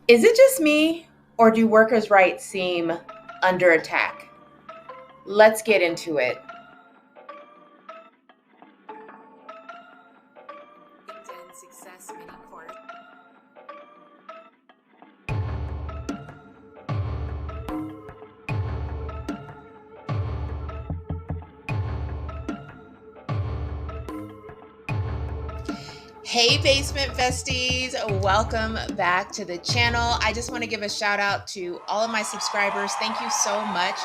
Is it just me, or do workers' rights seem under attack? Let's get into it. LinkedIn Success Mini Course. Hey, Basement Besties, welcome back to the channel. I just want to give a shout out to all of my subscribers. Thank you so much.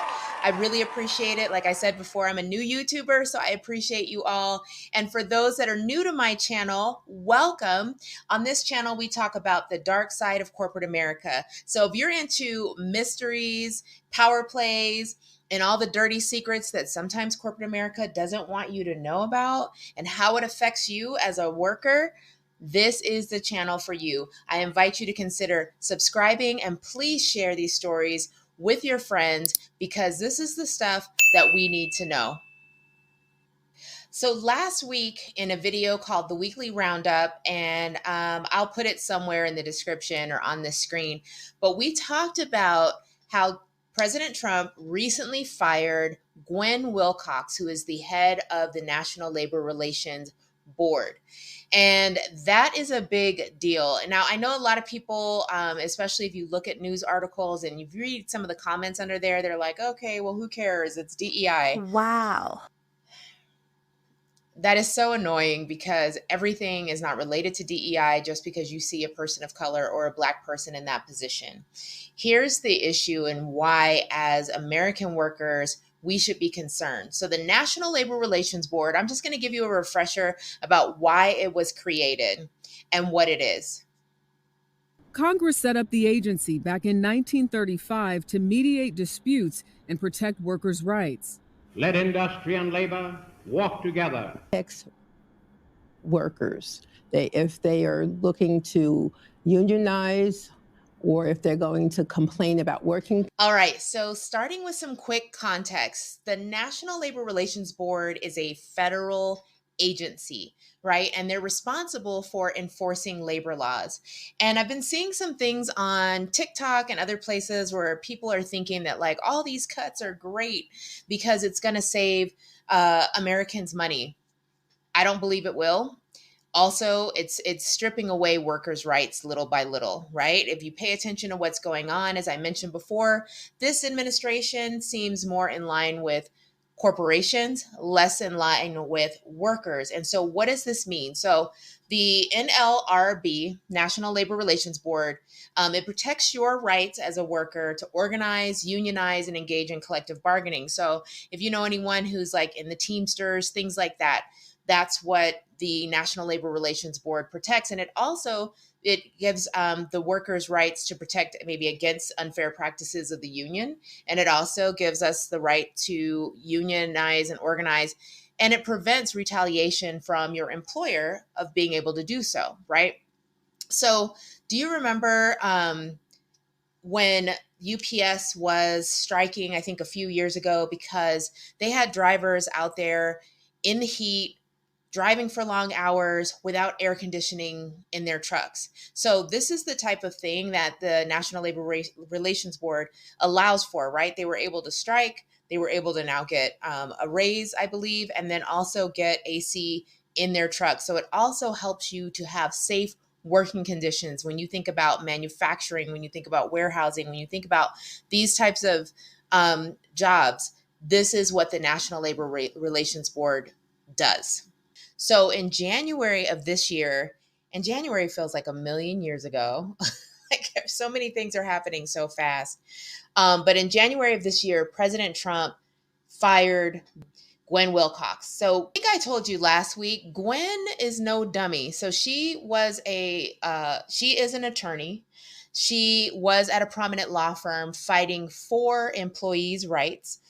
I really appreciate it. Like I said before, I'm a new YouTuber, so I appreciate you all. And for those that are new to my channel, welcome. On this channel, we talk about the dark side of corporate America. So if you're into mysteries, power plays, and all the dirty secrets that sometimes corporate America doesn't want you to know about and how it affects you as a worker, this is the channel for you. I invite you to consider subscribing and please share these stories with your friends because this is the stuff that we need to know. So last week in a video called The Weekly Roundup, and I'll put it somewhere in the description or on the screen, but we talked about how President Trump recently fired Gwynne Wilcox, who is the head of the National Labor Relations Board. And that is a big deal. Now, I know a lot of people, especially if you look at news articles and you read some of the comments under there, they're like, okay, well, who cares? It's DEI. Wow. That is so annoying because everything is not related to DEI just because you see a person of color or a Black person in that position. Here's the issue and why, as American workers, we should be concerned. So the National Labor Relations Board, I'm just going to give you a refresher about why it was created and what it is. Congress set up the agency back in 1935 to mediate disputes and protect workers' rights. Let industry and labor walk together. Workers, if they are looking to unionize or if they're going to complain about working. All right, so starting with some quick context, the National Labor Relations Board is a federal agency, right? And they're responsible for enforcing labor laws. And I've been seeing some things on TikTok and other places where people are thinking that like all these cuts are great because it's going to save Americans money. I don't believe it will. Also, it's stripping away workers' rights little by little, right? If you pay attention to what's going on, as I mentioned before, this administration seems more in line with corporations, less in line with workers. And so what does this mean? So the NLRB, National Labor Relations Board, it protects your rights as a worker to organize, unionize, and engage in collective bargaining. So if you know anyone who's like in the Teamsters, things like that, that's what the National Labor Relations Board protects. And it gives the workers rights to protect maybe against unfair practices of the union. And it also gives us the right to unionize and organize. And it prevents retaliation from your employer of being able to do so, right? So do you remember when UPS was striking, I think a few years ago, because they had drivers out there in the heat, driving for long hours without air conditioning in their trucks. So this is the type of thing that the National Labor Relations Board allows for, right? They were able to strike. They were able to now get a raise, I believe, and then also get AC in their trucks. So it also helps you to have safe working conditions when you think about manufacturing, when you think about warehousing, when you think about these types of jobs. This is what the National Labor Relations Board does. So in January of this year, and January feels like a million years ago, like so many things are happening so fast. But in January of this year, President Trump fired Gwynne Wilcox. So I think I told you last week, Gwynne is no dummy. So she is an attorney. She was at a prominent law firm fighting for employees' rights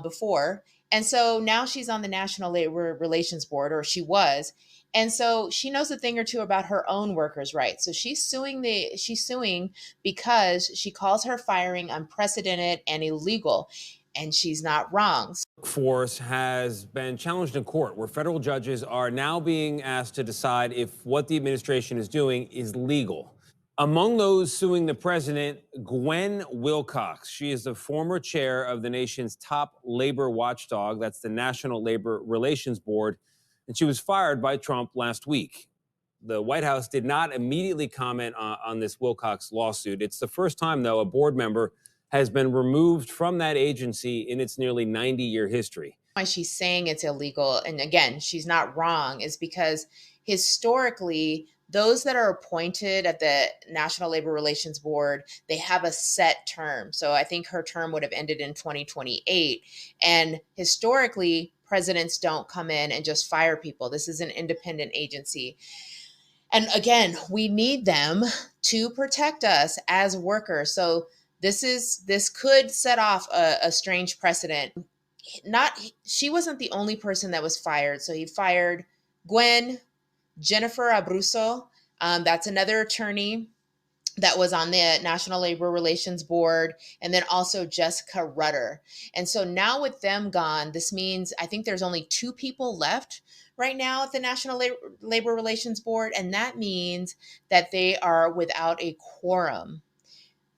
before. And so now she's on the National Labor Relations Board, or she was. And so she knows a thing or two about her own workers' rights. So she's suing because she calls her firing unprecedented and illegal. And she's not wrong. Workforce has been challenged in court, where federal judges are now being asked to decide if what the administration is doing is legal. Among those suing the president, Gwynne Wilcox. She is the former chair of the nation's top labor watchdog. That's the National Labor Relations Board. And she was fired by Trump last week. The White House did not immediately comment on this Wilcox lawsuit. It's the first time, though, a board member has been removed from that agency in its nearly 90-year history. Why she's saying it's illegal, and again, she's not wrong, is because historically, those that are appointed at the National Labor Relations Board, they have a set term. So I think her term would have ended in 2028. And historically, presidents don't come in and just fire people. This is an independent agency. And again, we need them to protect us as workers. So this could set off a strange precedent. She wasn't the only person that was fired. So he fired Gwynne, Jennifer Abruzzo, that's another attorney that was on the National Labor Relations Board, and then also Jessica Rutter. And so now with them gone, this means I think there's only 2 people left right now at the National Labor Relations Board, and that means that they are without a quorum.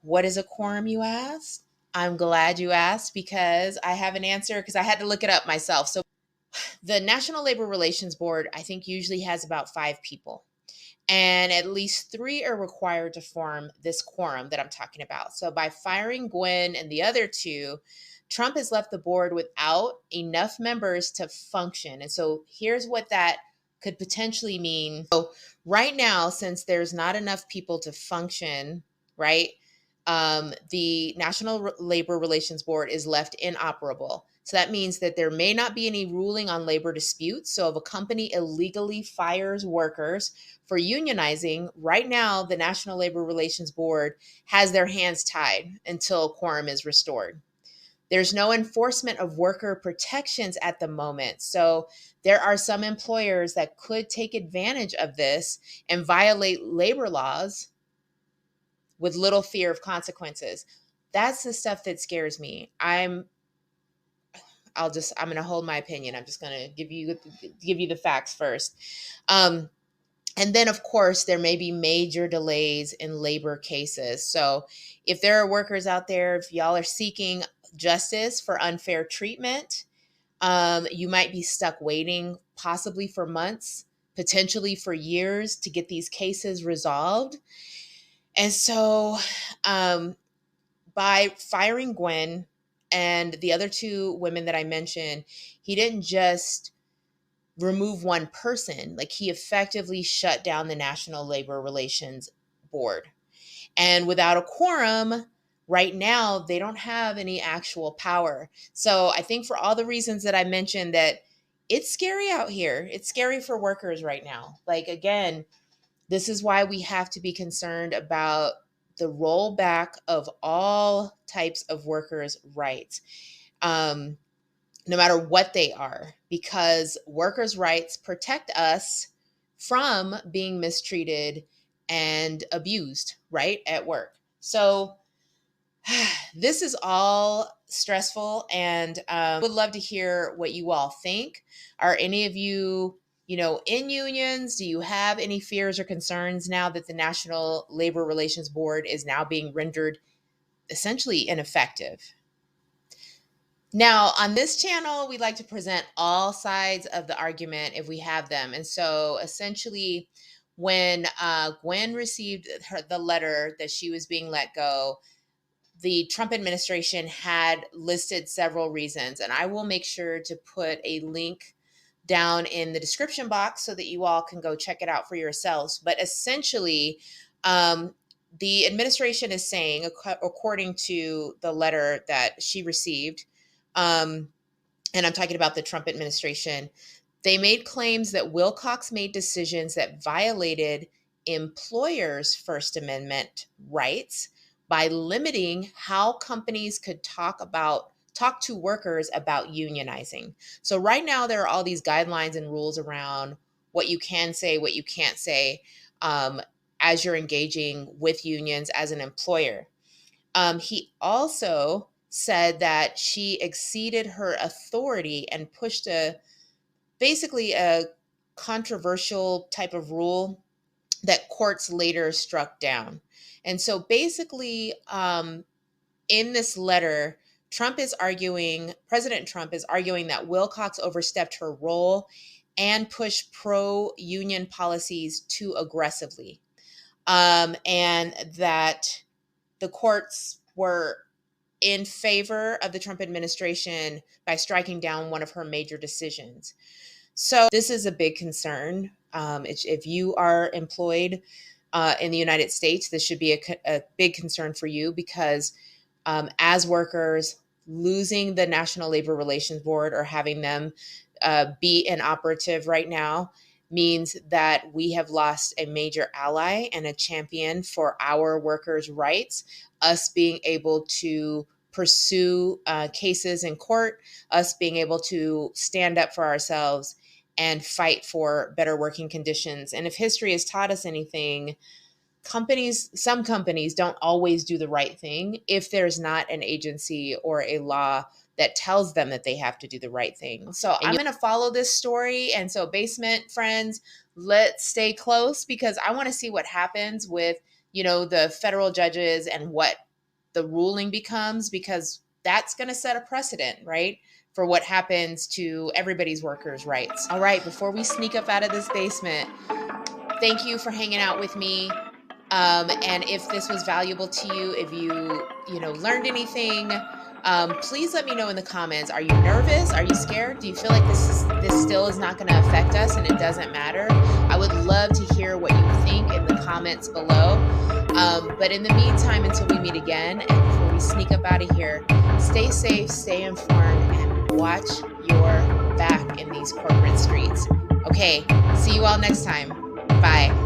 What is a quorum, you asked? I'm glad you asked, because I have an answer, because I had to look it up myself. So the National Labor Relations Board, I think, usually has about 5 people. And at least 3 are required to form this quorum that I'm talking about. So by firing Gwynne and the other 2, Trump has left the board without enough members to function. And so here's what that could potentially mean. So right now, since there's not enough people to function, right, the National Labor Relations Board is left inoperable. So that means that there may not be any ruling on labor disputes. So if a company illegally fires workers for unionizing, right now the National Labor Relations Board has their hands tied until quorum is restored. There's no enforcement of worker protections at the moment. So there are some employers that could take advantage of this and violate labor laws with little fear of consequences. That's the stuff that scares me. I'm going to hold my opinion. I'm just going to give you the facts first. And then, of course, there may be major delays in labor cases. So if there are workers out there, if y'all are seeking justice for unfair treatment, you might be stuck waiting possibly for months, potentially for years to get these cases resolved. And so by firing Gwynne and the other 2 women that I mentioned, he didn't just remove one person. Like, he effectively shut down the National Labor Relations Board. And without a quorum, right now, they don't have any actual power. So I think for all the reasons that I mentioned, that it's scary out here. It's scary for workers right now. Like, again, this is why we have to be concerned about the rollback of all types of workers' rights, no matter what they are, because workers' rights protect us from being mistreated and abused, right, at work. So this is all stressful, and would love to hear what you all think. Are any of you, in unions? Do you have any fears or concerns now that the National Labor Relations Board is now being rendered essentially ineffective? Now, on this channel, we like to present all sides of the argument if we have them. And so essentially, when Gwynne received the letter that she was being let go, the Trump administration had listed several reasons, and I will make sure to put a link down in the description box so that you all can go check it out for yourselves. But essentially, the administration is saying, according to the letter that she received, and I'm talking about the Trump administration, they made claims that Wilcox made decisions that violated employers' First Amendment rights by limiting how companies could talk to workers about unionizing. So right now, there are all these guidelines and rules around what you can say, what you can't say, as you're engaging with unions as an employer. He also said that she exceeded her authority and pushed basically a controversial type of rule that courts later struck down. And so basically, in this letter, President Trump is arguing that Wilcox overstepped her role and pushed pro-union policies too aggressively, and that the courts were in favor of the Trump administration by striking down one of her major decisions. So this is a big concern. If you are employed in the United States, this should be a big concern for you, because as workers, losing the National Labor Relations Board or having them be inoperative right now means that we have lost a major ally and a champion for our workers' rights, us being able to pursue cases in court, us being able to stand up for ourselves and fight for better working conditions. And if history has taught us anything, some companies don't always do the right thing if there's not an agency or a law that tells them that they have to do the right thing. So I'm going to follow this story. And so basement friends, let's stay close, because I want to see what happens with, the federal judges and what the ruling becomes, because that's going to set a precedent, right, for what happens to everybody's workers' rights. All right, before we sneak up out of this basement, thank you for hanging out with me. And if this was valuable to you, if you learned anything, please let me know in the comments. Are you nervous? Are you scared? Do you feel like this still is not going to affect us and it doesn't matter? I would love to hear what you think in the comments below. But in the meantime, until we meet again, and before we sneak up out of here, stay safe, stay informed, and watch your back in these corporate streets. Okay, see you all next time. Bye.